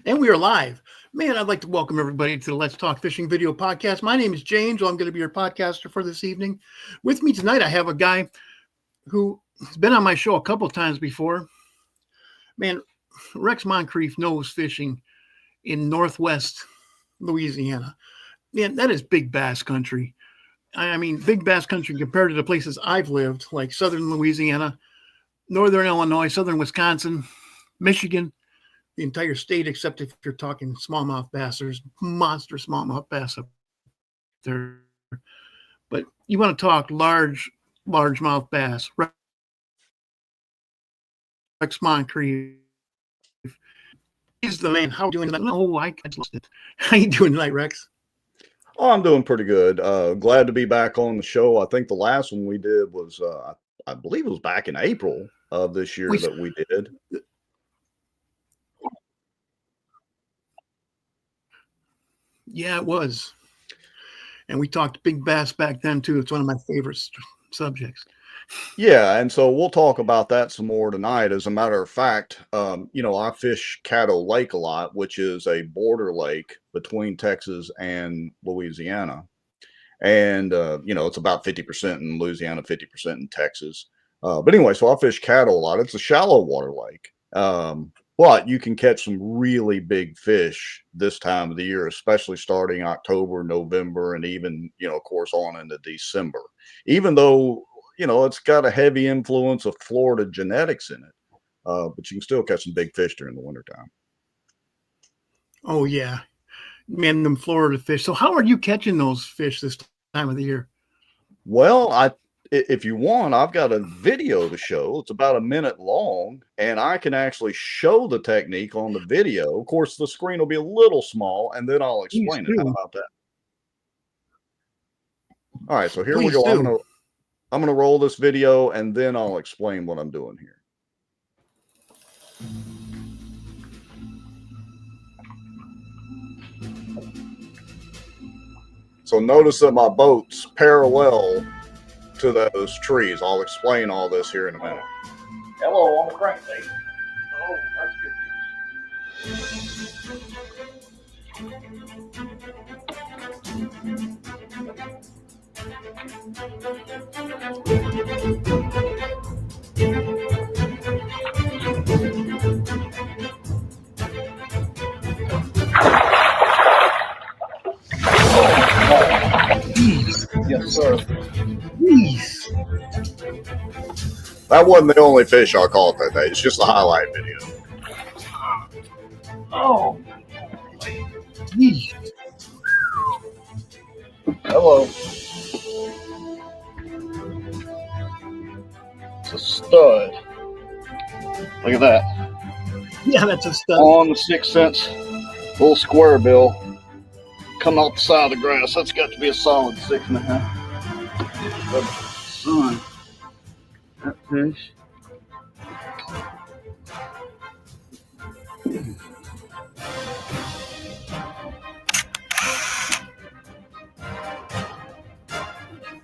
And we are live. Man, I'd like to welcome everybody to the Let's Talk Fishing video podcast. My name is James. I'm going to be your podcaster for this evening. With me tonight, I have a guy who has been on my show a couple times before. Man, Rex Moncrief knows fishing in Northwest Louisiana. Man, that is big bass country. I mean, big bass country compared to the places I've lived, like southern Louisiana, northern Illinois, southern Wisconsin, Michigan, the entire state, except if you're talking smallmouth bass. There's monster smallmouth bass up there. But you want to talk largemouth bass. Rex Moncrief. He's the man. How are you doing tonight? Oh, I just lost it. How you doing tonight, Rex? Oh, I'm doing pretty good. Glad to be back on the show. I think the last one we did was, I believe it was back in April of this year that we did. Yeah, it was. And we talked big bass back then, too. It's one of my favorite subjects. Yeah, and so we'll talk about that some more tonight. As a matter of fact, I fish Caddo Lake a lot, which is a border lake between Texas and Louisiana. And, it's about 50% in Louisiana, 50% in Texas. But anyway, so I fish Caddo a lot. It's a shallow water lake. But you can catch some really big fish this time of the year, especially starting October, November, and even, of course, on into December. Even though, it's got a heavy influence of Florida genetics in it, but you can still catch some big fish during the wintertime. Oh, yeah. Man, them Florida fish. So how are you catching those fish this time of the year? Well, if you want, I've got a video to show. It's about a minute long, and I can actually show the technique on the video. Of course, the screen will be a little small, and then I'll explain it. How about that? All right, so here we go. I'm gonna roll this video, and then I'll explain what I'm doing here. So notice that my boat's parallel to those trees. I'll explain all this here in a minute. Hello, on the crankbait. Oh, that's good. Yes, sir. Jeez. That wasn't the only fish I caught that day. It's just a highlight video. Oh. Jeez. Hello. It's a stud. Look at that. Yeah, that's a stud. On the 6 cents, little square bill. Coming off the side of the grass. That's got to be a solid 6.5. But son, that fish.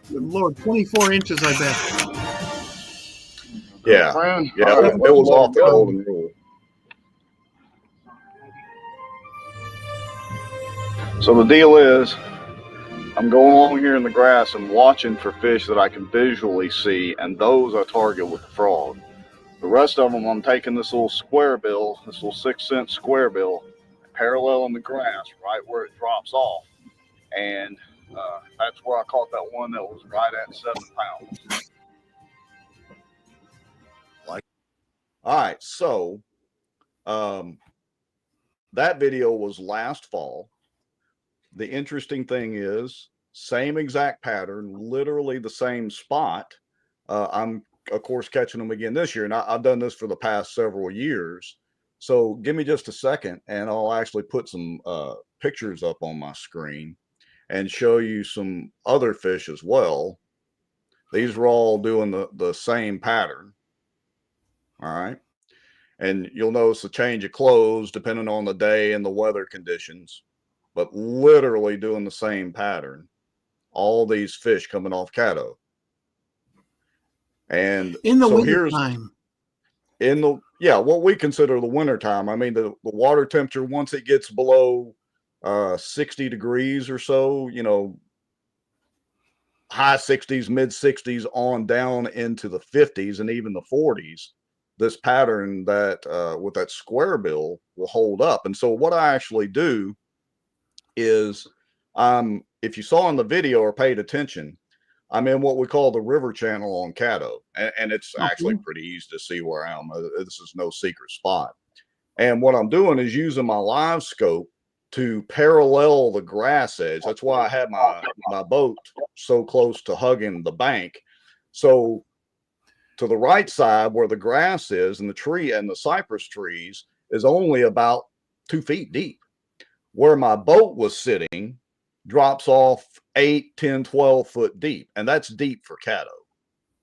Good Lord, 24 inches, I bet. Yeah, it was off the golden rule. So the deal is, I'm going along here in the grass and watching for fish that I can visually see, and those I target with the frog. The rest of them, I'm taking this little square bill, this little 6 cent square bill, parallel in the grass, right where it drops off. And that's where I caught that one that was right at 7 pounds. All right, so that video was last fall. The interesting thing is, same exact pattern, literally the same spot. I'm, of course, catching them again this year, and I've done this for the past several years. So give me just a second, and I'll actually put some pictures up on my screen and show you some other fish as well. These are all doing the same pattern. All right. And you'll notice a change of clothes depending on the day and the weather conditions, but literally doing the same pattern. All these fish coming off Caddo. And in the winter time. In the yeah, what we consider the winter time. I mean, the water temperature, once it gets below 60 degrees or so, high 60s, mid 60s on down into the 50s and even the 40s, this pattern that with that square bill will hold up. And so what I actually do is, if you saw in the video or paid attention, I'm in what we call the river channel on Caddo, and it's actually Okay. pretty easy to see where I am. This is no secret spot. And what I'm doing is using my live scope to parallel the grass edge. That's why I had my boat so close to hugging the bank. So to the right side where the grass is and the tree and the cypress trees is only about 2 feet deep. Where my boat was sitting drops off 8, 10, 12 foot deep. And that's deep for Caddo.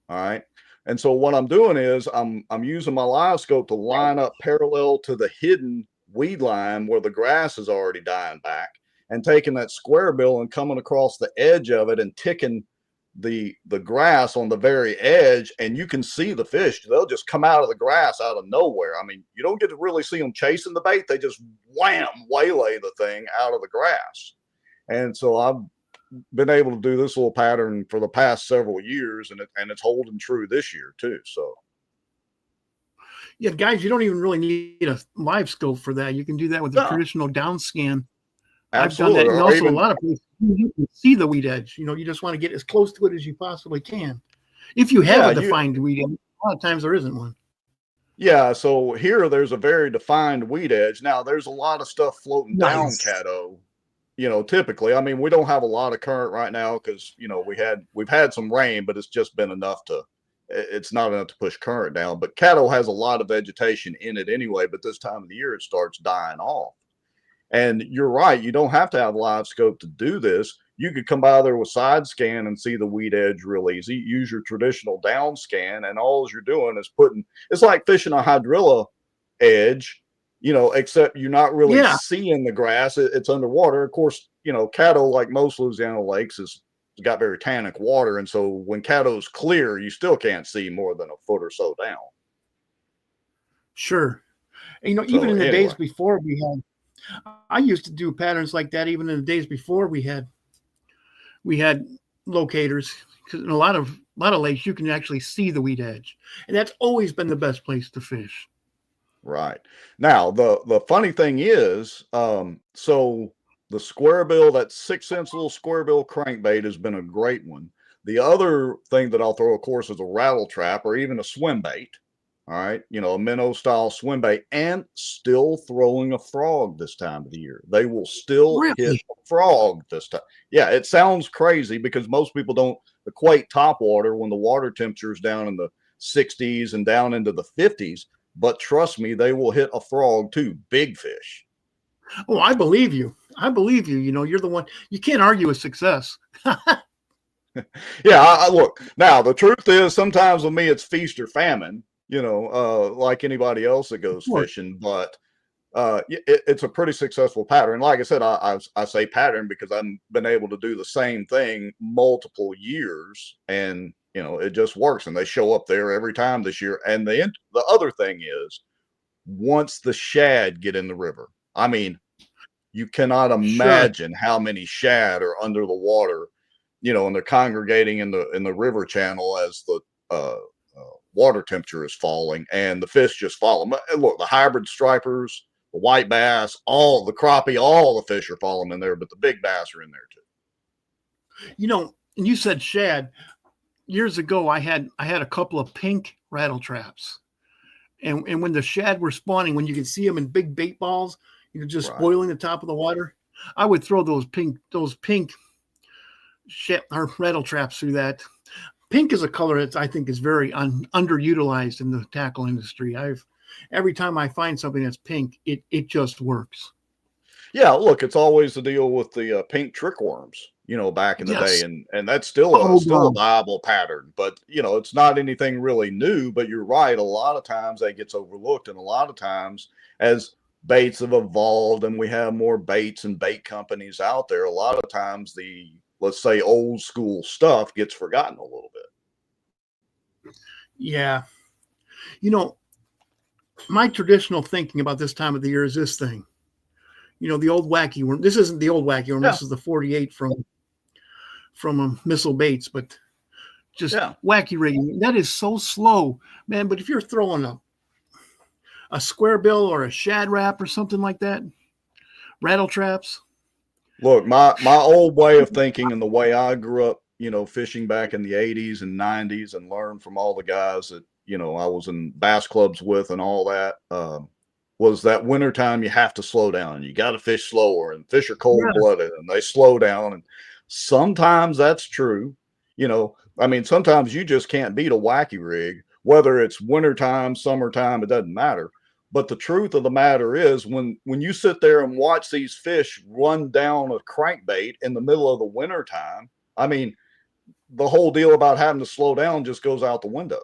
All right. And so what I'm doing is I'm using my live scope to line up parallel to the hidden weed line where the grass is already dying back, and taking that square bill and coming across the edge of it and ticking the grass on the very edge, and you can see the fish. They'll just come out of the grass out of nowhere. I mean, you don't get to really see them chasing the bait. They just wham, waylay the thing out of the grass. And so I've been able to do this little pattern for the past several years, and it's holding true this year too. So Yeah, guys, you don't even really need a live scope for that. You can do that with a no, traditional down scan. I've done that, absolutely. and Or also a even lot of places you can see the weed edge. You just want to get as close to it as you possibly can. If you have yeah, a defined weed edge, a lot of times there isn't one. yeah. So here there's a very defined weed edge. Now there's a lot of stuff floating down Nice. Caddo. Typically, I mean, we don't have a lot of current right now because we've had some rain, but it's just been enough to. It's not enough to push current down. But Caddo has a lot of vegetation in it anyway. But this time of the year, it starts dying off. And you're right, you don't have to have live scope to do this. You could come by there with side scan and see the weed edge real easy. Use your traditional down scan, and all you're doing is it's like fishing a hydrilla edge, except you're not really Yeah, seeing the grass. It's underwater. Of course, Caddo, like most Louisiana lakes, is got very tannic water. And so when Caddo's clear, you still can't see more than a foot or so down. sure. And, even So in the days anyway, before I used to do patterns like that. Even in the days before we had locators, because in a lot of lakes you can actually see the weed edge, and that's always been the best place to fish. right. Now, the funny thing is, so the square bill, that 6 cents little square bill crankbait has been a great one. The other thing that I'll throw, of course, is a rattle trap or even a swim bait. All right, a minnow style swim bait, and still throwing a frog this time of the year. They will still hit Really? a frog this time. Yeah, it sounds crazy because most people don't equate top water when the water temperature is down in the 60s and down into the 50s. But trust me, they will hit a frog too. Big fish. Oh, I believe you. I believe you. You're the one. You can't argue with success. Yeah, I look. Now, the truth is sometimes with me it's feast or famine, like anybody else that goes Sure. fishing, but it's a pretty successful pattern. Like I said, I say pattern because I've been able to do the same thing multiple years, and it just works. And they show up there every time this year. And the other thing is, once the shad get in the river, I mean, you cannot Sure. imagine how many shad are under the water, and they're congregating in the river channel as the uh, water temperature is falling, and the fish just follow. And look, the hybrid stripers, the white bass, all the crappie, all the fish are falling in there, but the big bass are in there too. And you said shad. Years ago, I had a couple of pink rattle traps, and when the shad were spawning, when you could see them in big bait balls, just Right. spoiling the top of the water, I would throw those pink shad or rattle traps through that. Pink is a color that I think is very underutilized in the tackle industry. Every time I find something that's pink, it just works. Yeah, look, it's always the deal with the pink trick worms, back in the day, Yes. and that's still a Oh, viable pattern. But it's not anything really new. But you're right, a lot of times that gets overlooked, and a lot of times as baits have evolved and we have more baits and bait companies out there, a lot of times the, let's say, old school stuff gets forgotten a little bit. yeah. You know, my traditional thinking about this time of the year is this thing. The old wacky worm. This isn't the old wacky worm. Yeah. This is the 48 from Missile Baits, but just Yeah. wacky rigging. That is so slow, man. But if you're throwing a square bill or a shad wrap or something like that, rattle traps. Look, my old way of thinking and the way I grew up, fishing back in the 80s and 90s and learned from all the guys that, I was in bass clubs with and all that, was that wintertime you have to slow down. You got to fish slower, and fish are cold-blooded and they slow down. And sometimes that's true. Sometimes you just can't beat a wacky rig, whether it's wintertime, summertime, it doesn't matter. But the truth of the matter is, when you sit there and watch these fish run down a crankbait in the middle of the wintertime, the whole deal about having to slow down just goes out the window.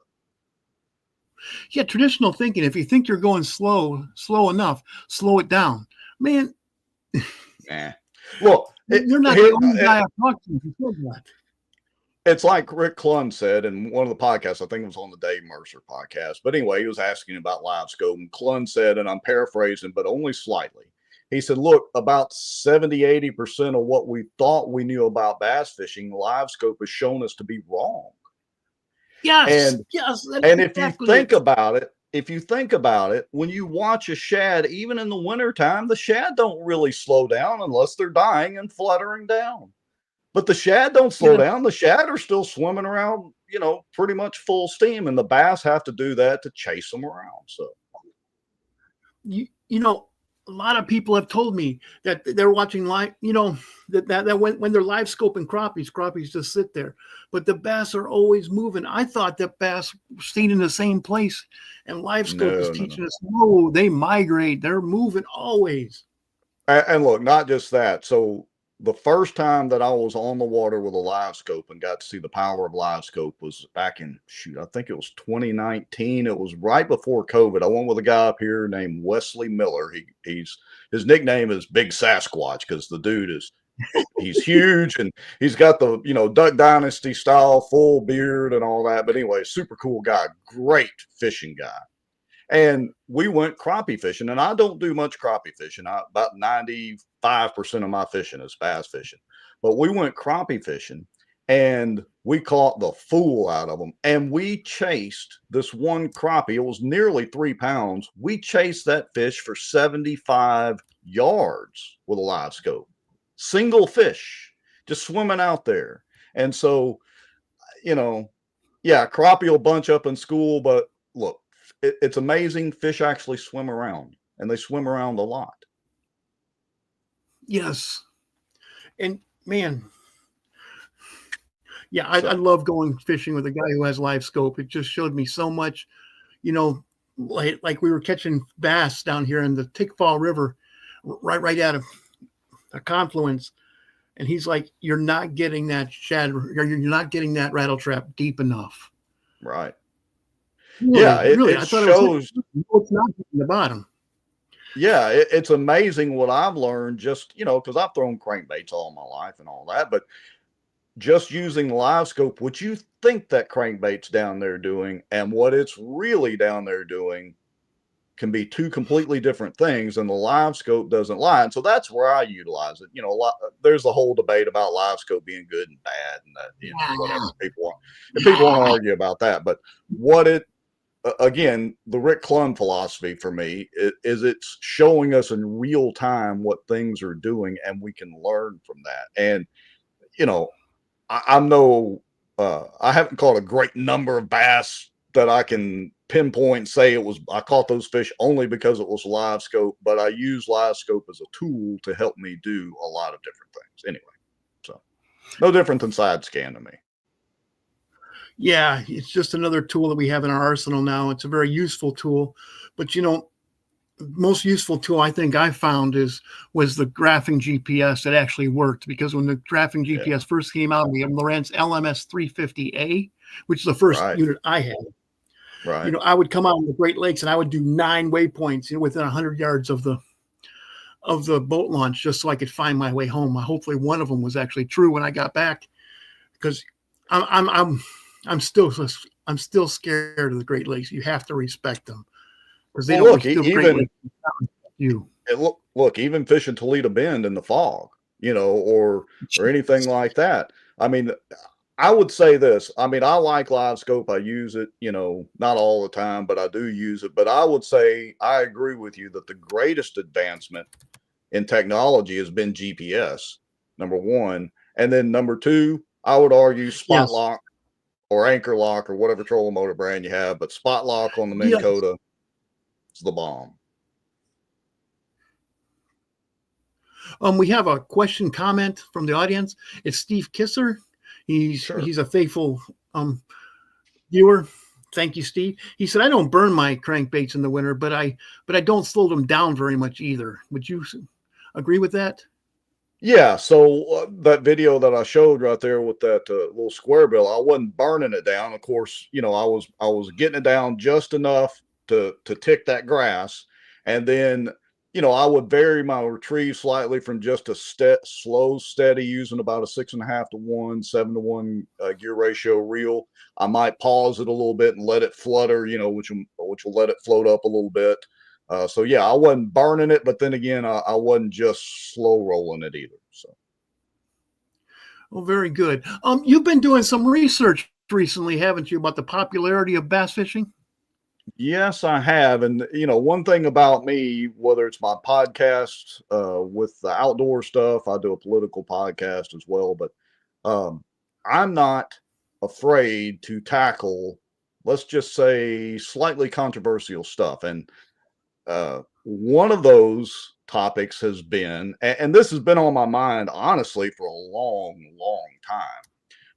Yeah, traditional thinking. If you think you're going slow enough, slow it down, man. Look, you're not the only guy I've talked to who said that. It's like Rick Clunn said in one of the podcasts, I think it was on the Dave Mercer podcast. But anyway, he was asking about live scope. And Clunn said, and I'm paraphrasing, but only slightly. He said, look, about 70, 80% of what we thought we knew about bass fishing, live scope has shown us to be wrong. Yes. And if you think about it, when you watch a shad, even in the wintertime, the shad don't really slow down unless they're dying and fluttering down. But the shad don't slow down. The shad are still swimming around, pretty much full steam, and the bass have to do that to chase them around. So, a lot of people have told me that they're watching live, that when they're live scoping crappies just sit there. But the bass are always moving. I thought that bass stayed in the same place, and live scope is teaching us, no, they migrate. They're moving always. And look, not just that. So the first time that I was on the water with a live scope and got to see the power of live scope was back in, I think it was 2019. It was right before COVID. I went with a guy up here named Wesley Miller. His nickname is Big Sasquatch because the dude he's huge, and he's got the, Duck Dynasty style full beard and all that. But anyway, super cool guy, great fishing guy. And we went crappie fishing, and I don't do much crappie fishing. About 95% of my fishing is bass fishing. But we went crappie fishing, and we caught the fool out of them. And we chased this one crappie. It was nearly 3 pounds. We chased that fish for 75 yards with a live scope. Single fish, just swimming out there. And so, crappie will bunch up in school, but look, it's amazing. Fish actually swim around, and they swim around a lot. Yes. And man, yeah, I love going fishing with a guy who has live scope. It just showed me so much, like we were catching bass down here in the Tickfall River, right out of a confluence. And he's like, you're not getting that shad, you're not getting that rattle trap deep enough. Right. Really, it I thought shows it's not hitting the bottom. Yeah, it's amazing what I've learned just, because I've thrown crankbaits all my life and all that, but just using the live scope, what you think that crankbait's down there doing and what it's really down there doing can be two completely different things, and the live scope doesn't lie. And so that's where I utilize it. There's a whole debate about live scope being good and bad, and that, whatever people want to argue about that. But again, the Rick Clunn philosophy for me is it's showing us in real time what things are doing, and we can learn from that. And, I haven't caught a great number of bass that I can pinpoint and say I caught those fish only because it was live scope, but I use live scope as a tool to help me do a lot of different things anyway. So no different than side scan to me. Yeah, it's just another tool that we have in our arsenal now. It's a very useful tool, but most useful tool I think I found was the graphing GPS that actually worked, because when the graphing GPS first came out, we had Lowrance LMS 350A, which is the first unit I had. Right. I would come out on the Great Lakes and I would do 9 waypoints, within 100 yards of the boat launch, just so I could find my way home. Hopefully one of them was actually true when I got back, because I'm still scared of the Great Lakes. You have to respect them. because they Well, don't look, wish to Great even Lakes you. look, even fishing Toledo Bend in the fog, or anything like that. I mean, I would say this. I mean, I like live scope. I use it, not all the time, but I do use it. But I would say I agree with you that the greatest advancement in technology has been GPS, number one. And then number two, I would argue spot Yes. lock or anchor lock or whatever trolling motor brand you have, but spot lock on the Minn Yes. Kota is the bomb. We have a question comment from the audience. It's Steve Kisser. Sure. He's a faithful viewer. Thank you, Steve. He said, I don't burn my crankbaits in the winter, but I don't slow them down very much either. Would you agree with that? Yeah, so that video that I showed right there with that little square bill, I wasn't burning it down. Of course, I was getting it down just enough to tick that grass, and then I would vary my retrieve slightly from just a slow, steady, using about a 6.5 to 1, 7 to 1 gear ratio reel. I might pause it a little bit and let it flutter, which will let it float up a little bit. So yeah, I wasn't burning it, but then again, I wasn't just slow rolling it either. So Oh, very good. You've been doing some research recently, haven't you, about the popularity of bass fishing? yes, I have. And one thing about me, whether it's my podcast with the outdoor stuff, I do a political podcast as well, but um, I'm not afraid to tackle, let's just say, slightly controversial stuff. And one of those topics has been, and this has been on my mind honestly for a long, long time,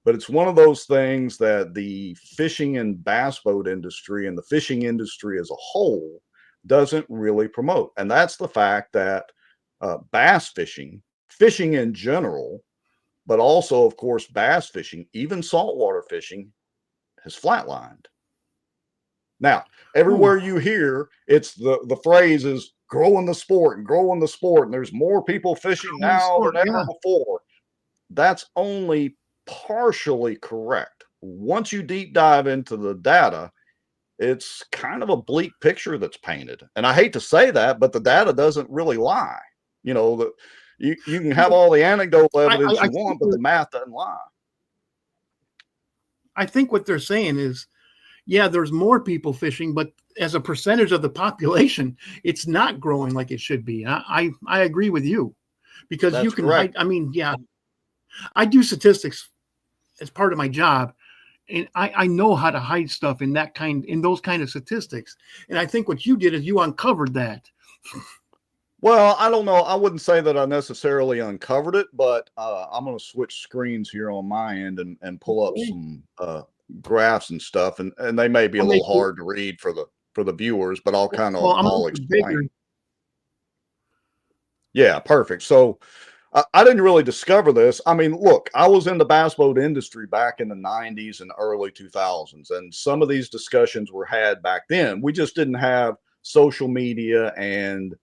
but it's one of those things that the fishing and bass boat industry and the fishing industry as a whole doesn't really promote. And that's the fact that bass fishing, fishing in general, but also, of course, bass fishing, even saltwater fishing, has flatlined. Now, Ooh, everywhere you hear, it's the phrase is growing the sport and growing the sport, and there's more people fishing now than ever yeah. before. That's only partially correct. Once you deep dive into the data, it's kind of a bleak picture that's painted. And I hate to say that, but the data doesn't really lie. That you can have all the anecdotal evidence you want, but the math doesn't lie. I think what they're saying is, yeah, there's more people fishing, but as a percentage of the population, it's not growing like it should be. I agree with you, because you That's can hide. correct. I mean, yeah, I do statistics as part of my job, and I know how to hide stuff in those kind of statistics. And I think what you did is you uncovered that. Well, I don't know. I wouldn't say that I necessarily uncovered it, but I'm going to switch screens here on my end and pull up some graphs and stuff, and they may be a I'll little make it, hard to read for the viewers, but well, I'm I'll making it bigger. explain. Yeah, perfect. So I didn't really discover this. I mean, look, I was in the bass boat industry back in the 90s and early 2000s, and some of these discussions were had back then. We just didn't have social media and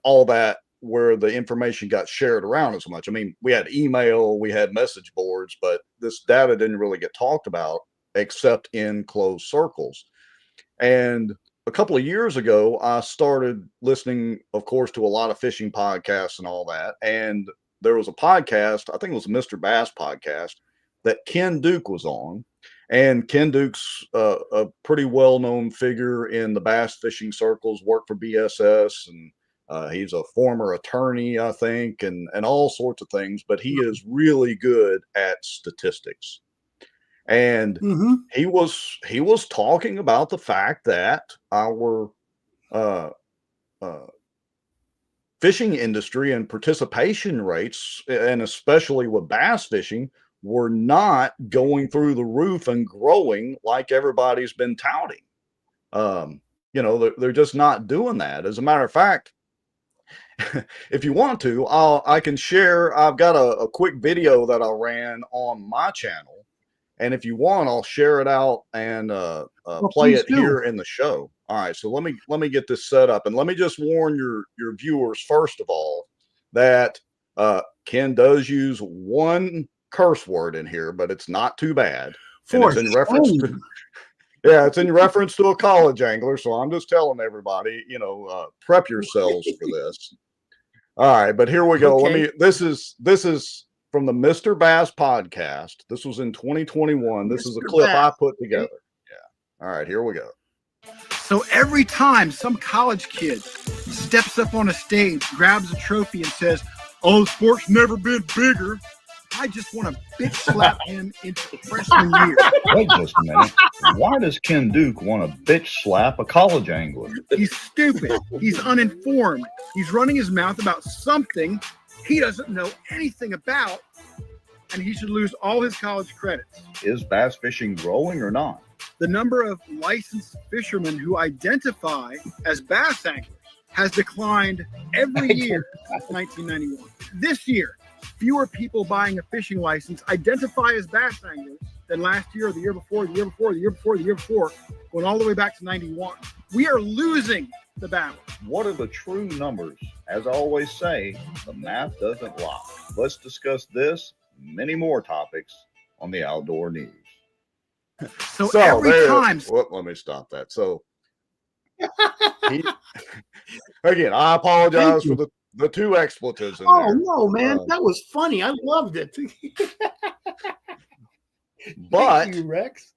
all that where the information got shared around as much. I mean, we had email, we had message boards, but this data didn't really get talked about except in closed circles. And a couple of years ago, I started listening, of course, to a lot of fishing podcasts and all that. And there was a podcast, I think it was a Mr. Bass podcast, that Ken Duke was on. And Ken Duke's a pretty well-known figure in the bass fishing circles, worked for BSS, and he's a former attorney, I think, and all sorts of things. But he is really good at statistics. And Mm-hmm. he was talking about the fact that our uh, uh, fishing industry and participation rates, and especially with bass fishing, were not going through the roof and growing like everybody's been touting. They're just not doing that. As a matter of fact, if you want to, I can share. I've got a quick video that I ran on my channel, and if you want, I'll share it out and Well, play please it do. here in the show. All right, so let me get this set up, and let me just warn your viewers first of all that Ken does use one curse word in here, but it's not too bad, and For it's in reference to shame. Yeah, it's in reference to a college angler, so I'm just telling everybody, prep yourselves for this. All right, but here we go. Okay. This is from the Mr. Bass podcast. This was in 2021. This is a Mr. clip I Bass. put together. Yeah. All right, here we go. So every time some college kid steps up on a stage, grabs a trophy and says, "Oh, the sport's never been bigger," I just want to bitch slap him into the freshman year. Wait just a minute. Why does Ken Duke want to bitch slap a college angler? He's stupid. He's uninformed. He's running his mouth about something he doesn't know anything about, and he should lose all his college credits. Is bass fishing growing or not? The number of licensed fishermen who identify as bass anglers has declined every year since 1991. This year, fewer people buying a fishing license identify as bass anglers than last year or the year before, the year before, the year before, the year before, going all the way back to 91. We are losing the battle. What are the true numbers? As I always say, the math doesn't lie. Let's discuss this and many more topics on the Outdoor News. So every time. Let me stop that. So, again, I apologize for the two expletives in there. No, man, that was funny. I loved it. But Thank you, Rex.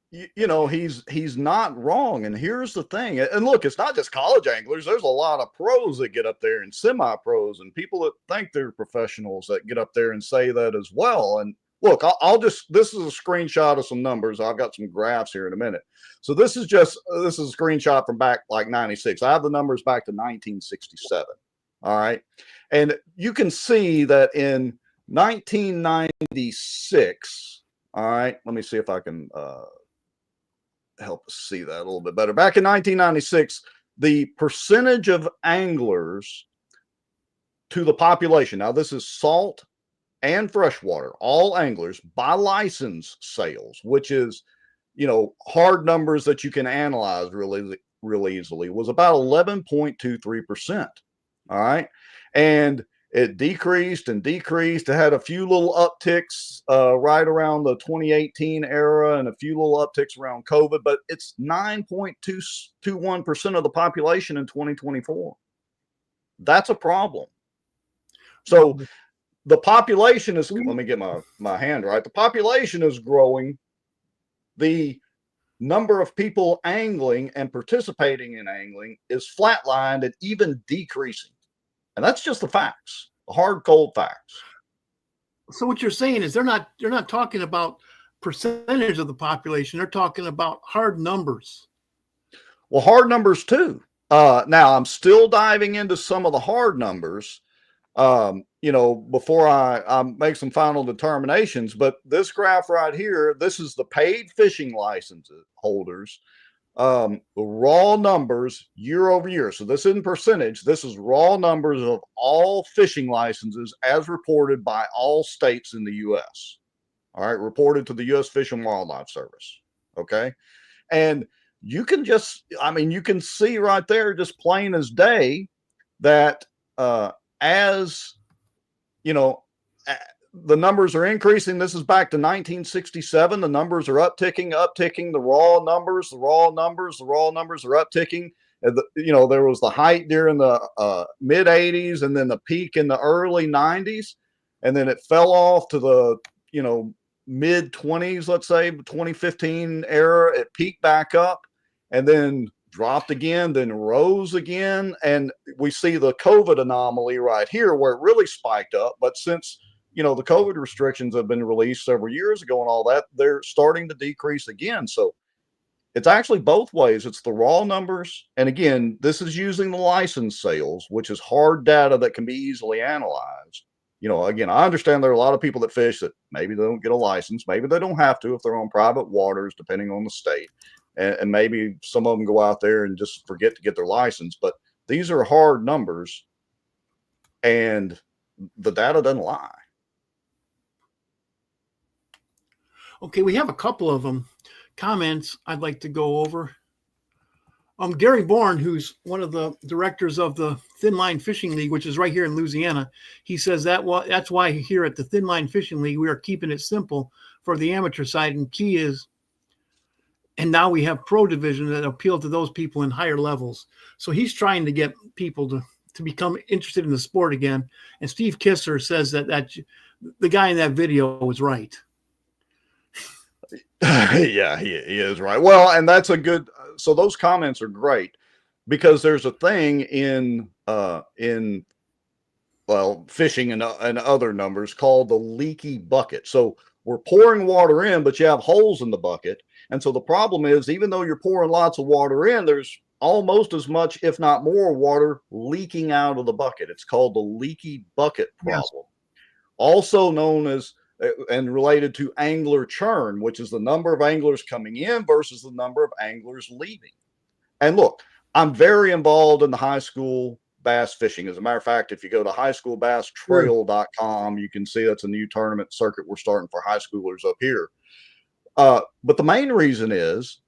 He's not wrong. And here's the thing. And look, it's not just college anglers. There's a lot of pros that get up there and semi-pros and people that think they're professionals that get up there and say that as well. And look, this is a screenshot of some numbers. I've got some graphs here in a minute. So this is a screenshot from back like 96. I have the numbers back to 1967. All right. And you can see that in 1996, all right, let me see if I can help us see that a little bit better. Back in 1996, the percentage of anglers to the population, now this is salt and freshwater, all anglers by license sales, which is, hard numbers that you can analyze really easily, was about 11.23%. All right. And it decreased and decreased. It had a few little upticks right around the 2018 era and a few little upticks around COVID, but it's 9.21% of the population in 2024. That's a problem. So the population is, let me get my hand right. The population is growing. The number of people angling and participating in angling is flatlined and even decreasing. And that's just the facts, the hard, cold facts. So what you're saying is they're not talking about percentage of the population. They're talking about hard numbers. Well, hard numbers too. Now I'm still diving into some of the hard numbers, before I make some final determinations. But this graph right here, this is the paid fishing license holders. The raw numbers year over year. So this isn't percentage. This is raw numbers of all fishing licenses as reported by all states in the U.S. All right, reported to the U.S. Fish and Wildlife Service. Okay, and you can you can see right there, just plain as day, that the numbers are increasing. This is back to 1967. The numbers are upticking. The raw numbers are upticking. There was the height during the mid 80s and then the peak in the early 90s. And then it fell off to the, mid 20s, let's say 2015 era. It peaked back up and then dropped again, then rose again. And we see the COVID anomaly right here where it really spiked up. But since the COVID restrictions have been released several years ago and all that, they're starting to decrease again. So it's actually both ways. It's the raw numbers. And again, this is using the license sales, which is hard data that can be easily analyzed. Again, I understand there are a lot of people that fish that maybe they don't get a license. Maybe they don't have to if they're on private waters, depending on the state. And maybe some of them go out there and just forget to get their license. But these are hard numbers and the data doesn't lie. Okay, we have a couple of comments I'd like to go over. Gary Bourne, who's one of the directors of the Thin Line Fishing League, which is right here in Louisiana, he says that's why here at the Thin Line Fishing League we are keeping it simple for the amateur side, and key is And now we have pro division that appeal to those people in higher levels. So he's trying to get people to become interested in the sport again. And Steve Kisser says that the guy in that video was right. Yeah, he is right. Well, and that's a good. So those comments are great because there's a thing in fishing and other numbers called the leaky bucket. So we're pouring water in, but you have holes in the bucket. And so the problem is, even though you're pouring lots of water in, there's almost as much, if not more, water leaking out of the bucket. It's called the leaky bucket problem. Yes. Also known as, and related to angler churn, which is the number of anglers coming in versus the number of anglers leaving. And look, I'm very involved in the high school bass fishing. As a matter of fact, if you go to highschoolbasstrail.com, you can see that's a new tournament circuit we're starting for high schoolers up here. But the main reason is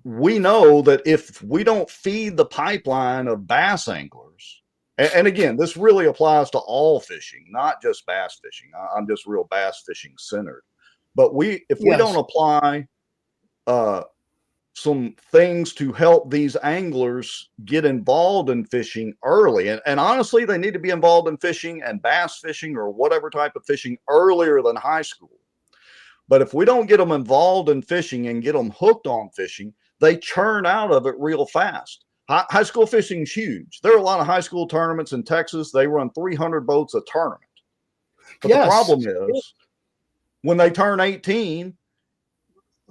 we know that if we don't feed the pipeline of bass anglers, and again, this really applies to all fishing, not just bass fishing. I'm just real bass fishing centered. But if we don't apply some things to help these anglers get involved in fishing early, and honestly, they need to be involved in fishing and bass fishing or whatever type of fishing earlier than high school. But if we don't get them involved in fishing and get them hooked on fishing, they churn out of it real fast. High school fishing is huge. There are a lot of high school tournaments in Texas. They run 300 boats a tournament. But the problem is when they turn 18,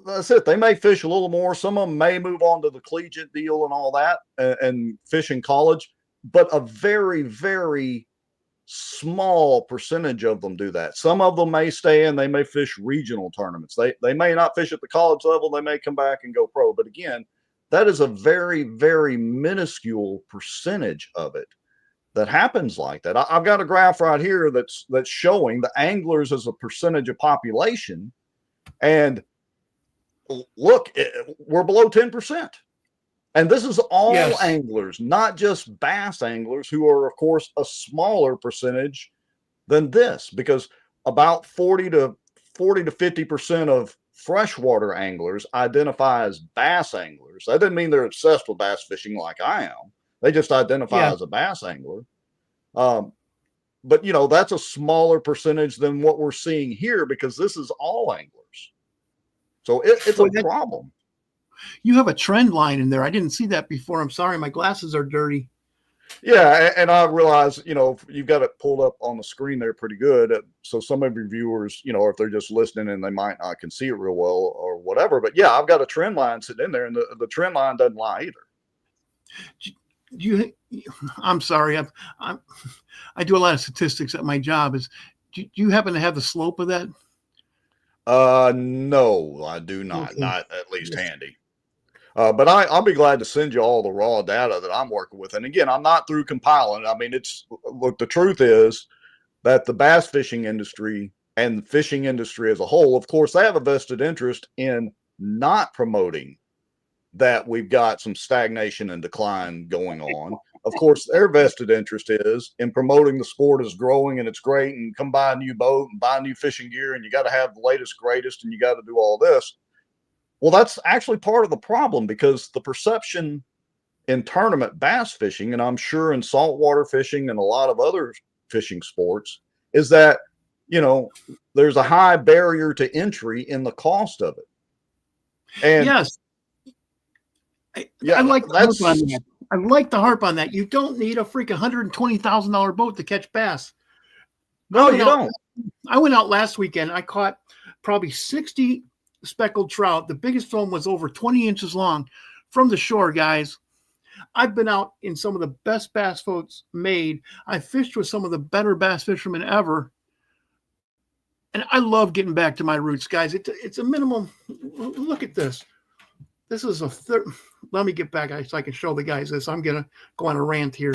that's it. They may fish a little more. Some of them may move on to the collegiate deal and all that and fish in college. But a very, very small percentage of them do that. Some of them may stay in. They may fish regional tournaments. They may not fish at the college level. They may come back and go pro. But again, that is a very, very minuscule percentage of it that happens like that. I've got a graph right here that's showing the anglers as a percentage of population. And look, we're below 10%. And this is all anglers, not just bass anglers, who are, of course, a smaller percentage than this, because about 40 to 50% of freshwater anglers identify as bass anglers. That doesn't mean they're obsessed with bass fishing like I am. They just identify as a bass angler. But, you know, that's a smaller percentage than what we're seeing here because this is all anglers. So it's a problem. You have a trend line in there. I didn't see that before. I'm sorry. My glasses are dirty. Yeah. And I realize, you know, you've got it pulled up on the screen there pretty good. So some of your viewers, you know, if they're just listening and they might not can see it real well or whatever, but yeah, I've got a trend line sitting in there and the trend line doesn't lie either. I'm sorry. I do a lot of statistics at my job. Do you happen to have the slope of that? No, I do not. Okay. Not at least handy. But I'll be glad to send you all the raw data that I'm working with. And again, I'm not through compiling. I mean, look, the truth is that the bass fishing industry and the fishing industry as a whole, of course, they have a vested interest in not promoting that we've got some stagnation and decline going on. Of course, their vested interest is in promoting the sport is growing and it's great, and come buy a new boat and buy new fishing gear, and you got to have the latest, greatest, and you got to do all this. Well, that's actually part of the problem, because the perception in tournament bass fishing, and I'm sure in saltwater fishing and a lot of other fishing sports, is that, you know, there's a high barrier to entry in the cost of it. And yes, I like to harp on that. I like to harp on that. You don't need a freaking $120,000 boat to catch bass. No, you don't. I went out last weekend. I caught probably 60 speckled trout. The biggest one was over 20 inches long from the shore, guys. I've been out in some of the best bass boats made. I fished with some of the better bass fishermen ever. And I love getting back to my roots, guys. It's a minimum. Look at this. This is a third. Let me get back so I can show the guys this. I'm going to go on a rant here.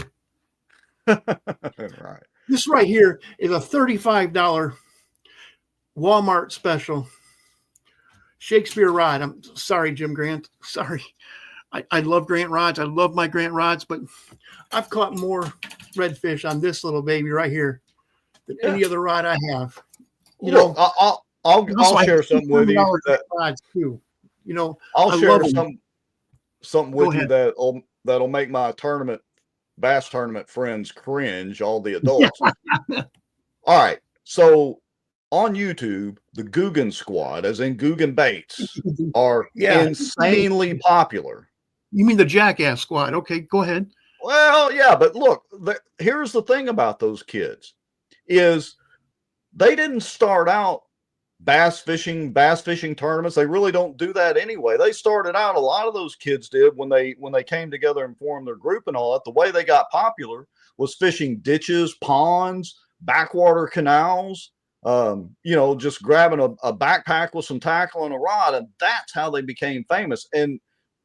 Right. This right here is a $35 Walmart special Shakespeare rod. I'm sorry, Jim Grant. Sorry. I love Grant rods. I love my Grant rods, but I've caught more redfish on this little baby right here than any other rod I have. You know, I'll share something with you. Rods too. You know, I'll I share love 'em. something Go with you ahead. that'll make my bass tournament friends cringe, all the adults. All right. So on YouTube, the Guggen squad, as in Guggen baits, are Yeah. insanely popular. You mean the Jackass Squad? Okay, go ahead. Well, yeah, but look, here's the thing about those kids is they didn't start out bass fishing tournaments. They really don't do that anyway. They started out, a lot of those kids did when they came together and formed their group and all that. The way they got popular was fishing ditches, ponds, backwater canals, just grabbing a backpack with some tackle and a rod, and that's how they became famous. And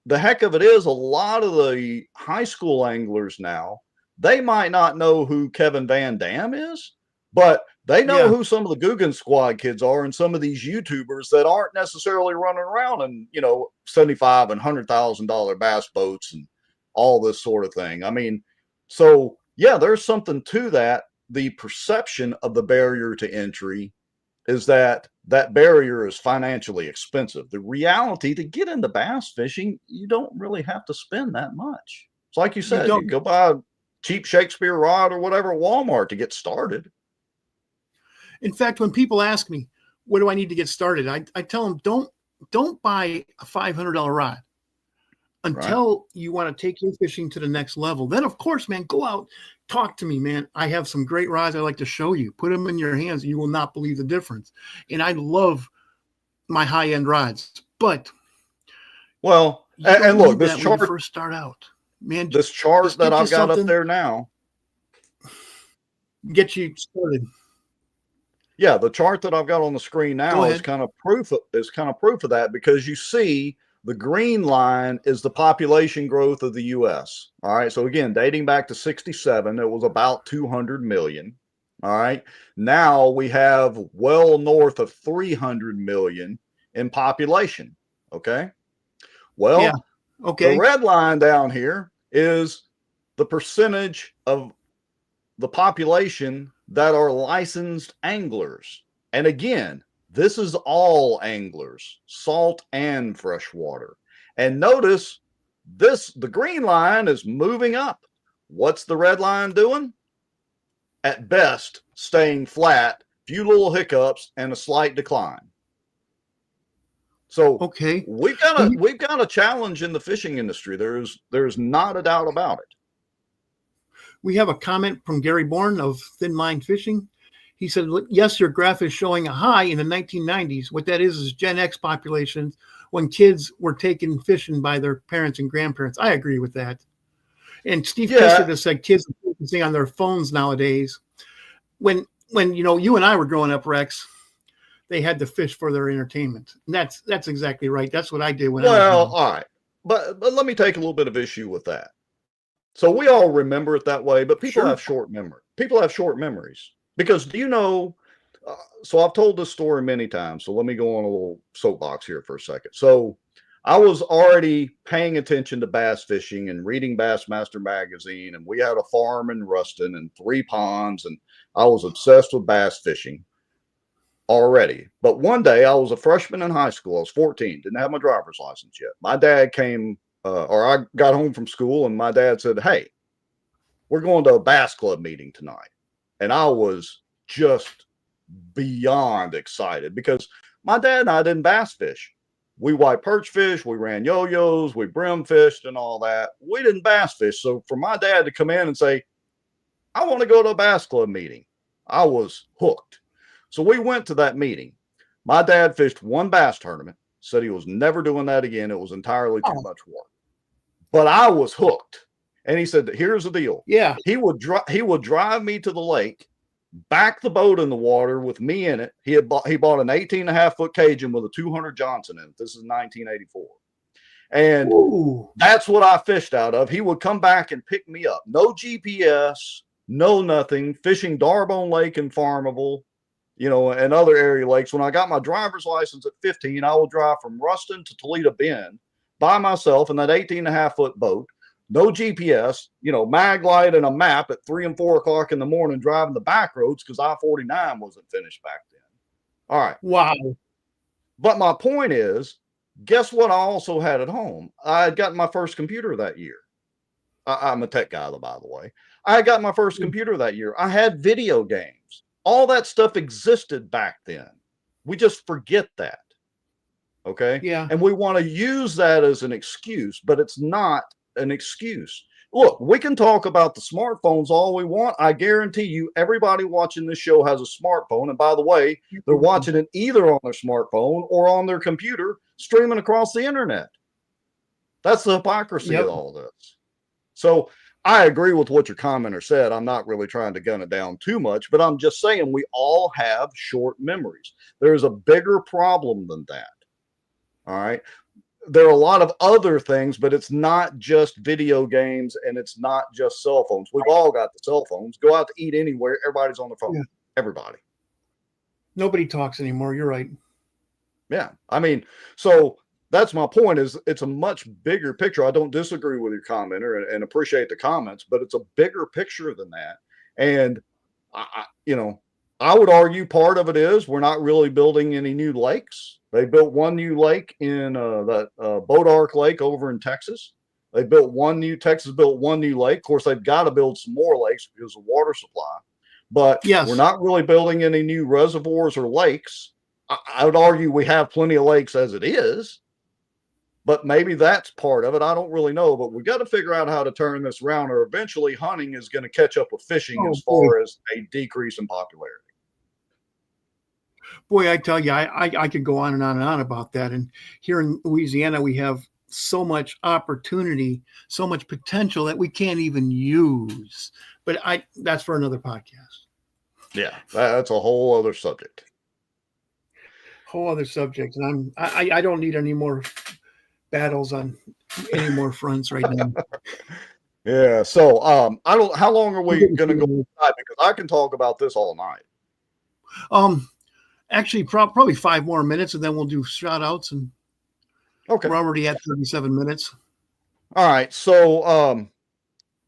the heck of it is, a lot of the high school anglers now, they might not know who Kevin Van Dam is, but they know Yeah. who some of the Guggen squad kids are, and some of these YouTubers that aren't necessarily running around in, $75,000 and $100,000 bass boats and all this sort of thing. I mean, so yeah, there's something to that. The perception of the barrier to entry is that barrier is financially expensive. The reality, to get into bass fishing, you don't really have to spend that much. It's like you said, you go buy a cheap Shakespeare rod or whatever at Walmart to get started. In fact, when people ask me, what do I need to get started? I tell them, don't buy a $500 rod until you want to take your fishing to the next level. Then, of course, man, go out, talk to me, man. I have some great rods I like to show you. Put them in your hands. You will not believe the difference. And I love my high-end rods. But well, and look, this chart, when you first start out, man, this chart that I've got up there now, get you started. Yeah, the chart that I've got on the screen now is kind of proof of that, because you see the green line is the population growth of the U.S. All right. So again, dating back to 67, it was about 200 million. All right. Now we have well north of 300 million in population. Okay. Well, yeah. Okay. The red line down here is the percentage of the population that are licensed anglers. And again, this is all anglers, salt and freshwater. And notice the green line is moving up. What's the red line doing? At best, staying flat, few little hiccups, and a slight decline. So okay, we've got a challenge in the fishing industry. There's not a doubt about it. We have a comment from Gary Bourne of Thin Line Fishing. He said, yes, your graph is showing a high in the 1990s. What that is Gen X population, when kids were taken fishing by their parents and grandparents. I agree with that. And Steve Kisser just said kids are focusing on their phones nowadays. When you and I were growing up, Rex, they had to fish for their entertainment. And that's exactly right. That's what I did when I was young. All right. But let me take a little bit of issue with that. So we all remember it that way, but people have short memory. People have short memories, because do you know? So I've told this story many times. So let me go on a little soapbox here for a second. So I was already paying attention to bass fishing and reading Bassmaster magazine, and we had a farm in Ruston and 3 ponds, and I was obsessed with bass fishing already. But one day, I was a freshman in high school. I was 14, didn't have my driver's license yet. My dad came. Or I got home from school and my dad said, hey, we're going to a bass club meeting tonight. And I was just beyond excited, because my dad and I didn't bass fish. We white perch fish, we ran yo-yos, we brim fished and all that. We didn't bass fish. So for my dad to come in and say, I want to go to a bass club meeting, I was hooked. So we went to that meeting. My dad fished one bass tournament, said he was never doing that again. It was entirely too much work. But I was hooked. And he said, here's the deal. Yeah. He would drive me to the lake, back the boat in the water with me in it. He bought an 18.5-foot Cajun with a 200 Johnson in it. This is 1984. And that's what I fished out of. He would come back and pick me up. No GPS, no nothing. Fishing Darbone Lake in Farmville, and other area lakes. When I got my driver's license at 15, I would drive from Ruston to Toledo Bend by myself in that 18.5-foot boat, no GPS, mag light and a map at 3 and 4 o'clock in the morning, driving the back roads because I-49 wasn't finished back then. All right. Wow. But my point is, Guess what? I also had at home. I had gotten my first computer that year. I'm a tech guy, by the way. I got my first computer that year. I had video games. All that stuff existed back then. We just forget that. Okay. Yeah. And we want to use that as an excuse, but it's not an excuse. Look, we can talk about the smartphones all we want. I guarantee you, everybody watching this show has a smartphone. And by the way, they're watching it either on their smartphone or on their computer, streaming across the internet. That's the hypocrisy of all this. So I agree with what your commenter said. I'm not really trying to gun it down too much, but I'm just saying we all have short memories. There's a bigger problem than that. All right. There are a lot of other things, but it's not just video games and it's not just cell phones. We've all got the cell phones. Go out to eat anywhere. Everybody's on the phone. Yeah. Everybody. Nobody talks anymore. You're right. Yeah. I mean, so that's my point is it's a much bigger picture. I don't disagree with your commenter and appreciate the comments, but it's a bigger picture than that. And I would argue part of it is we're not really building any new lakes. They built one new lake in that Boat Ark Lake over in Texas. Texas built one new lake. Of course, they've got to build some more lakes because of water supply. But we're not really building any new reservoirs or lakes. I would argue we have plenty of lakes as it is. But maybe that's part of it. I don't really know. But we got to figure out how to turn this around, or eventually hunting is going to catch up with fishing as far as a decrease in popularity. Boy, I tell you, I could go on and on and on about that. And here in Louisiana, we have so much opportunity, so much potential that we can't even use. But that's for another podcast. Yeah, that's a whole other subject. And I don't need any more battles on any more fronts right now. Yeah. So how long are we going to go tonight? Because I can talk about this all night. Actually, probably 5 more minutes, and then we'll do shout outs. And okay, we're already at 37 minutes. All right. So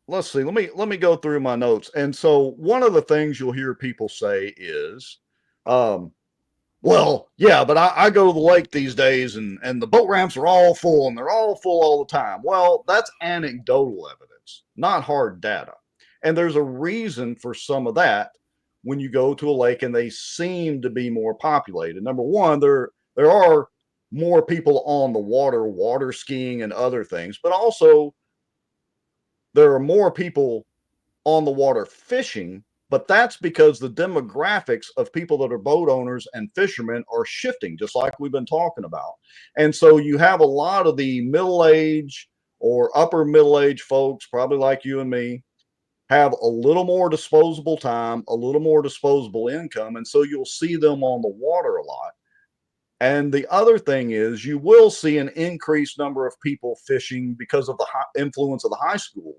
let's see. Let me go through my notes. And so one of the things you'll hear people say is, well, yeah, but I go to the lake these days and the boat ramps are all full and they're all full all the time. Well, that's anecdotal evidence, not hard data. And there's a reason for some of that. When you go to a lake and they seem to be more populated. Number one, there are more people on the water skiing and other things, but also there are more people on the water fishing, but that's because the demographics of people that are boat owners and fishermen are shifting, just like we've been talking about. And so you have a lot of the middle-aged or upper middle-aged folks, probably like you and me, have a little more disposable time, a little more disposable income. And so you'll see them on the water a lot. And the other thing is you will see an increased number of people fishing because of the influence of the high school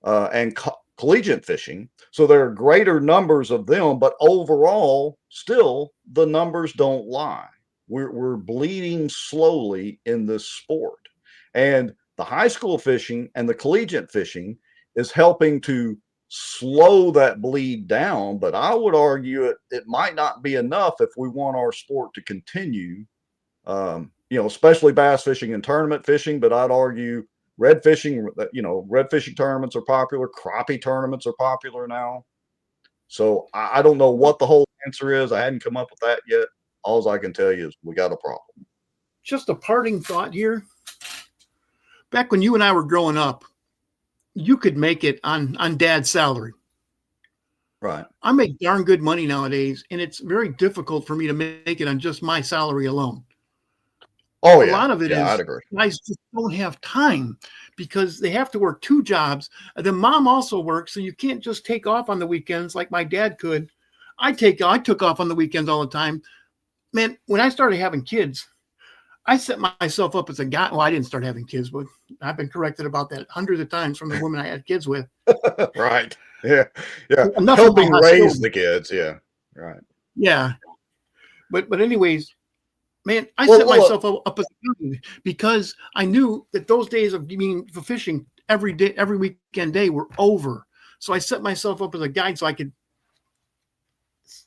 and collegiate fishing. So there are greater numbers of them, but overall, still, the numbers don't lie. We're bleeding slowly in this sport. And the high school fishing and the collegiate fishing is helping to slow that bleed down, but I would argue it might not be enough if we want our sport to continue, especially bass fishing and tournament fishing, but I'd argue red fishing tournaments are popular, crappie tournaments are popular now. So I don't know what the whole answer is. I hadn't come up with that yet. All I can tell you is we got a problem. Just a parting thought here. Back when you and I were growing up, you could make it on dad's salary. Right. I make darn good money nowadays, and it's very difficult for me to make it on just my salary alone. Oh, yeah. A lot of it is I'd agree. Guys just don't have time because they have to work 2 jobs. The mom also works, so you can't just take off on the weekends like my dad could. I took off on the weekends all the time. Man, when I started having kids, I set myself up as a guy. Well, I didn't start having kids, but I've been corrected about that hundreds of times from the women I had kids with. Right. Yeah. Yeah. Enough helping raise the kids. Yeah. Right. Yeah. But anyways, man, I set myself up as a guy because I knew that those days of being for fishing every day, every weekend day were over. So I set myself up as a guide so I could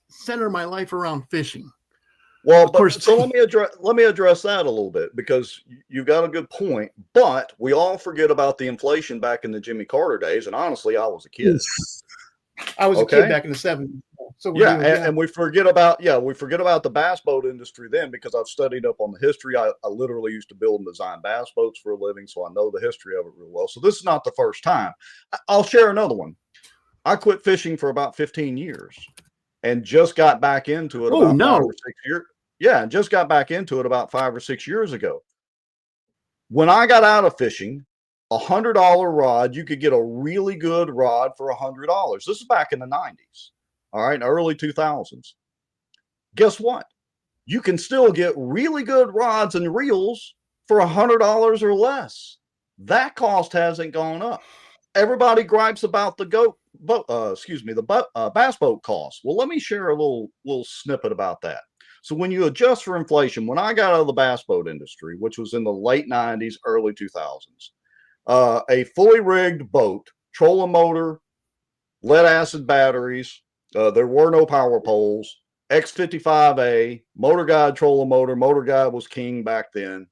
center my life around fishing. Well, Of course. so let me address that a little bit, because you've got a good point. But we all forget about the inflation back in the Jimmy Carter days, and honestly, I was a kid. I was a kid Okay. back in the 70s. So were Yeah, you, and we forget about the bass boat industry then, because I've studied up on the history. I literally used to build and design bass boats for a living, so I know the history of it real well. So this is not the first time. I'll share another one. I quit fishing for about 15 years and just got back into it Oh, about 5 no. or 6 years. Yeah, and just got back into it about 5 or 6 years ago. When I got out of fishing, $100 rod, you could get a really good rod for $100. This is back in the 90s. All right, early 2000s. Guess what? You can still get really good rods and reels for $100 or less. That cost hasn't gone up. Everybody gripes about the bass boat cost. Well, let me share a little snippet about that. So when you adjust for inflation, when I got out of the bass boat industry, which was in the late 90s, early 2000s, a fully rigged boat, trolling motor, lead acid batteries, there were no power poles, X55A, motor guide trolling motor guide was king back then.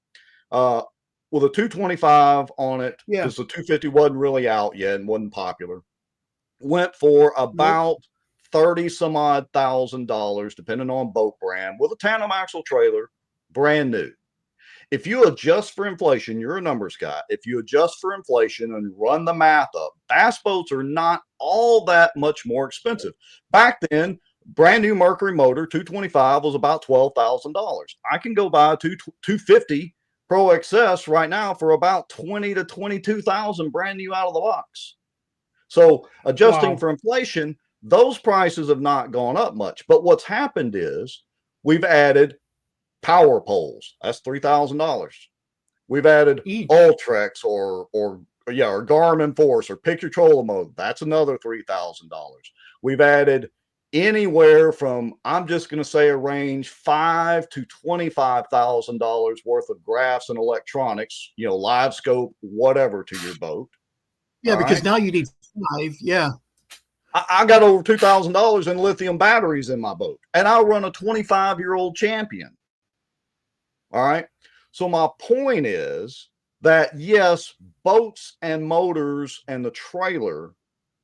With a 225 on it, Yeah. because the 250 wasn't really out yet and wasn't popular, went for about 30 some odd $1,000, depending on boat brand, with a tandem axle trailer, brand new. If you adjust for inflation, you're a numbers guy. If you adjust for inflation and run the math up, bass boats are not all that much more expensive. Back then, brand new Mercury motor, 225, was about $12,000. I can go buy a 250 Pro XS right now for about 20 to 22,000, brand new out of the box. So adjusting for inflation, those prices have not gone up much. But what's happened is we've added power poles. That's $3,000. We've added Ultrex or Garmin Force or pick your trolling mode. That's another $3,000. We've added anywhere from, I'm just going to say a range, $5,000 to $25,000 worth of graphs and electronics, live scope, whatever, to your boat. Yeah, because now you need 5. Yeah. I got over $2,000 in lithium batteries in my boat, and I'll run a 25-year-old Champion. All right. So my point is that, yes, boats and motors and the trailer,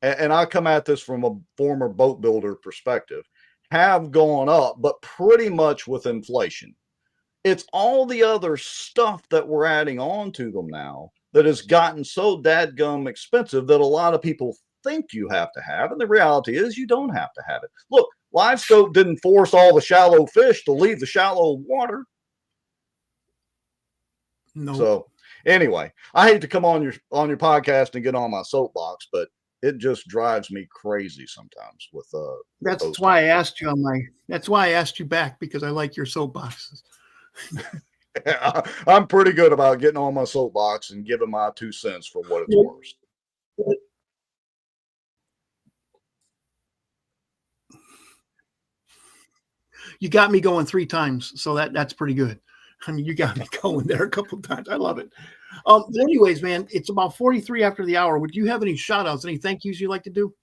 and I come at this from a former boat builder perspective, have gone up, but pretty much with inflation. It's all the other stuff that we're adding on to them now that has gotten so dadgum expensive that a lot of people think you have to have. And the reality is you don't have to have it. Look, LiveScope didn't force all the shallow fish to leave the shallow water. No. So anyway, I hate to come on your podcast and get on my soapbox, but it just drives me crazy sometimes with that's why I asked you that's why I asked you back, because I like your soapboxes. I'm pretty good about getting on my soapbox and giving my 2 cents for what it's worth. You got me going 3 times, so that's pretty good. I mean, you got me going there a couple of times. I love it. But anyways, man, it's about 43 after the hour. Would you have any shout outs, any thank yous you'd like to do?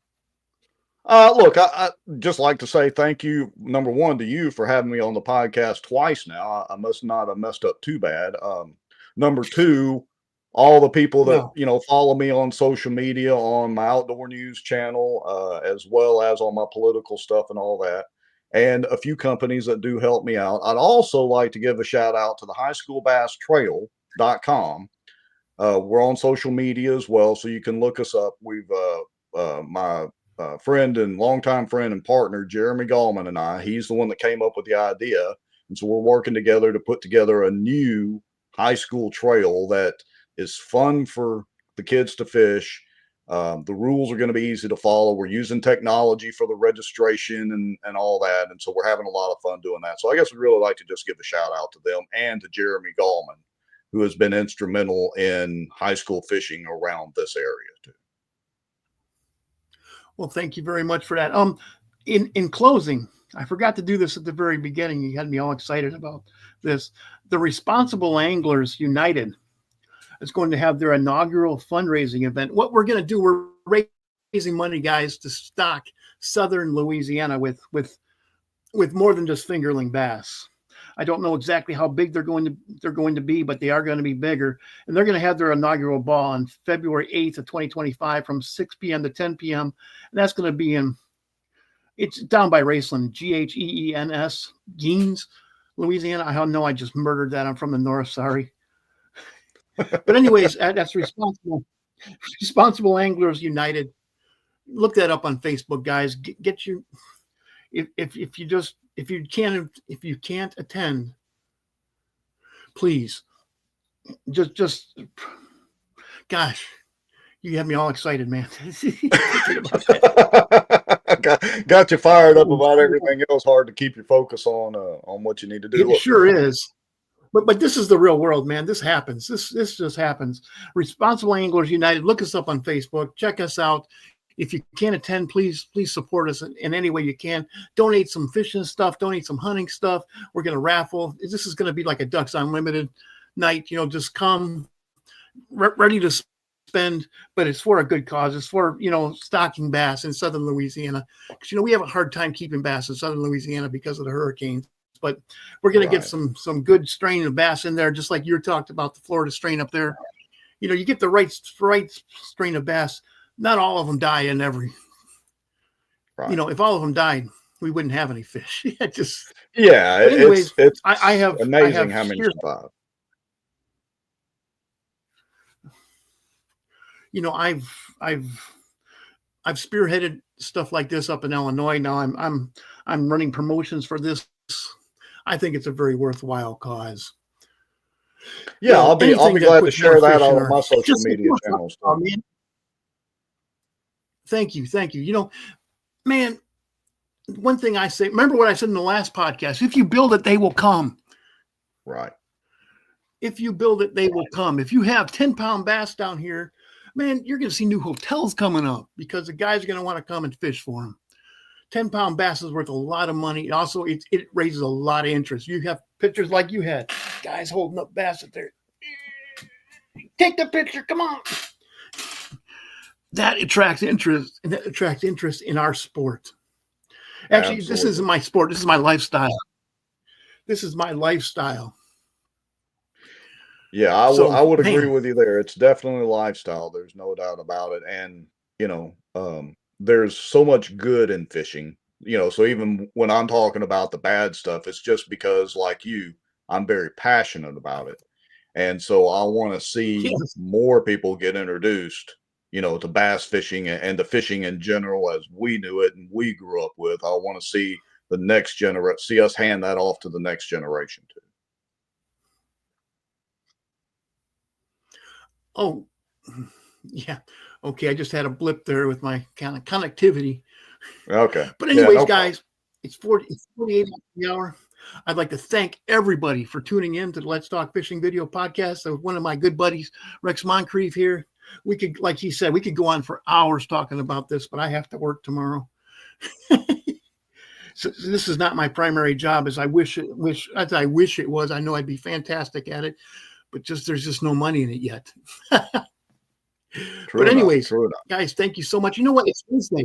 Look, I just like to say thank you, number one, to you for having me on the podcast twice now. I must not have messed up too bad. Number two, all the people that, follow me on social media, on my outdoor news channel, as well as on my political stuff and all that, and a few companies that do help me out. I'd also like to give a shout out to the highschoolbasstrail.com. We're on social media as well, so you can look us up. We've my friend and longtime friend and partner, Jeremy Gallman, and he's the one that came up with the idea. And so we're working together to put together a new high school trail that is fun for the kids to fish. The rules are going to be easy to follow. We're using technology for the registration and all that. And so we're having a lot of fun doing that. So I guess we'd really like to just give a shout out to them and to Jeremy Gallman, who has been instrumental in high school fishing around this area too. Well, thank you very much for that. In closing, I forgot to do this at the very beginning. You had me all excited about this. The Responsible Anglers United is going to have their inaugural fundraising event. What we're going to do, we're raising money, guys, to stock Southern Louisiana with more than just fingerling bass. I don't know exactly how big they're going to be, but they are going to be bigger. And they're going to have their inaugural ball on February 8th of 2025 from 6 p.m. to 10 p.m. And that's going to be it's down by Raceland, Geens, Geens, Louisiana. I know I just murdered that. I'm from the north. Sorry. But anyways, that's Responsible Anglers United. Look that up on Facebook, guys. Get your if you can't attend, please just gosh, you have me all excited, man. got you fired up about everything else. Hard to keep your focus on what you need to do. It sure is. But this is the real world, man. This happens. This just happens. Responsible Anglers United. Look us up on Facebook. Check us out. If you can't attend, please support us in any way you can. Donate some fishing stuff. Donate some hunting stuff. We're going to raffle. This is going to be like a Ducks Unlimited night. Just come ready to spend, but it's for a good cause. It's for, stocking bass in southern Louisiana. Because, we have a hard time keeping bass in southern Louisiana because of the hurricanes. But we're going to get some good strain of bass in there, just like you talked about the Florida strain up there. You get the right strain of bass. Not all of them die in every. Right. If all of them died, we wouldn't have any fish. Anyways, it's I have amazing how many survive. I've spearheaded stuff like this up in Illinois. Now I'm running promotions for this. I think it's a very worthwhile cause. Yeah, I'll be glad to share that on my social media channels. Thank you. Man, one thing I say, remember what I said in the last podcast, if you build it, they will come. Right. If you build it, they will come. If you have 10-pound bass down here, man, you're going to see new hotels coming up because the guys are going to want to come and fish for them. 10-pound bass is worth a lot of money. Also, it raises a lot of interest. You have pictures like you had, guys holding up bass up there. Take the picture, come on. That attracts interest, and that attracts interest in our sport. Actually, Absolutely. This isn't my sport. This is my lifestyle. Yeah, I would agree with you there. It's definitely a lifestyle. There's no doubt about it. And, there's so much good in fishing, so even when I'm talking about the bad stuff, it's just because, like you, I'm very passionate about it. And so I want to see more people get introduced, to bass fishing and to fishing in general as we knew it and we grew up with. I want to see the next generation, see us hand that off to the next generation too. Oh, yeah. Okay, I just had a blip there with my kind of connectivity. Okay. But anyways, guys, it's 48 the hour. I'd like to thank everybody for tuning in to the Let's Talk Fishing video podcast. With one of my good buddies, Rex Moncrief here. We could, like he said, we could go on for hours talking about this, but I have to work tomorrow. So this is not my primary job as I wish it was. I know I'd be fantastic at it, but there's just no money in it yet. But anyways, guys, thank you so much. You know what? It's Wednesday.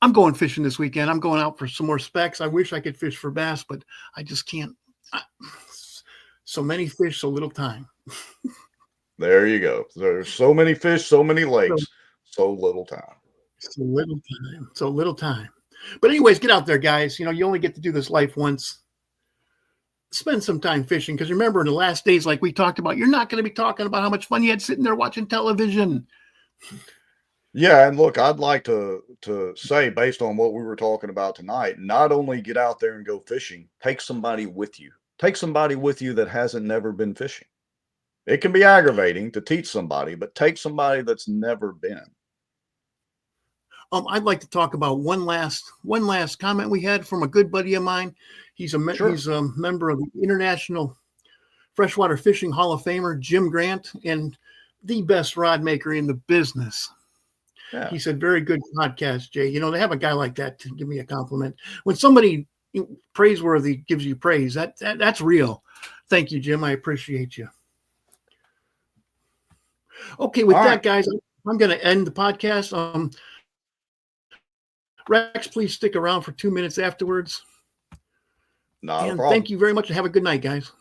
I'm going fishing this weekend. I'm going out for some more specks. I wish I could fish for bass, but I just can't. So many fish, so little time. There you go. There's so many fish, so many lakes, so little time. So little time. But anyways, get out there, guys. You only get to do this life once. Spend some time fishing, because remember, in the last days, like we talked about, you're not going to be talking about how much fun you had sitting there watching television. Yeah, and look, I'd like to say, based on what we were talking about tonight, not only get out there and go fishing, take somebody with you. Take somebody with you that hasn't never been fishing. It can be aggravating to teach somebody, but take somebody that's never been. I'd like to talk about one last comment we had from a good buddy of mine. He's a member of the International Freshwater Fishing Hall of Famer, Jim Grant, and the best rod maker in the business. Yeah. He said, very good podcast, Jay. To have a guy like that to give me a compliment. When somebody praiseworthy gives you praise, that's real. Thank you, Jim. I appreciate you. Okay, with that, guys, I'm going to end the podcast. Rex, please stick around for 2 minutes afterwards. Not a And problem. thank you very much and have a good night, guys.